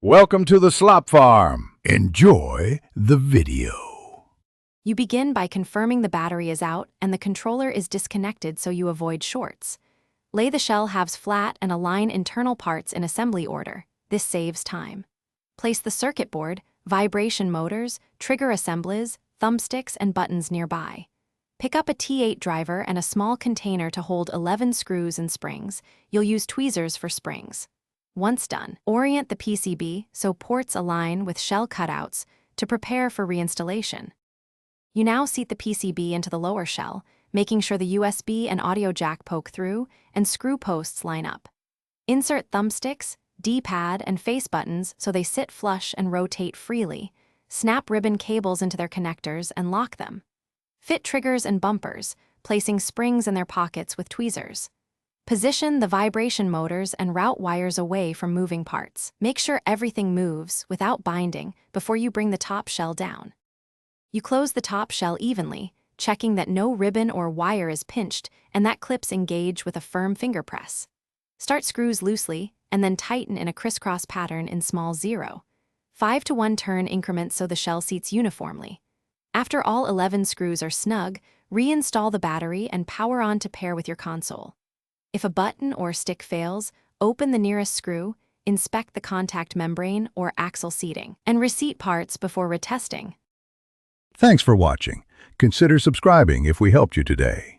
Welcome to the Slop Farm. Enjoy the video. You begin by confirming the battery is out and the controller is disconnected so you avoid shorts. Lay the shell halves flat and align internal parts in assembly order. This saves time. Place the circuit board, vibration motors, trigger assemblies, thumbsticks, and buttons nearby. Pick up a T8 driver and a small container to hold 11 screws and springs. You'll use tweezers for springs. Once done, orient the PCB so ports align with shell cutouts to prepare for reinstallation. You now seat the PCB into the lower shell, making sure the USB and audio jack poke through and screw posts line up. Insert thumbsticks, D-pad, and face buttons so they sit flush and rotate freely. Snap ribbon cables into their connectors and lock them. Fit triggers and bumpers, placing springs in their pockets with tweezers. Position the vibration motors and route wires away from moving parts. Make sure everything moves without binding before you bring the top shell down. You close the top shell evenly, checking that no ribbon or wire is pinched and that clips engage with a firm finger press. Start screws loosely and then tighten in a crisscross pattern in small 0.5 to 1 turn increments so the shell seats uniformly. After all 11 screws are snug, reinstall the battery and power on to pair with your console. If a button or stick fails, open the nearest screw, inspect the contact membrane or axle seating, and reseat parts before retesting. Thanks for watching. Consider subscribing if we helped you today.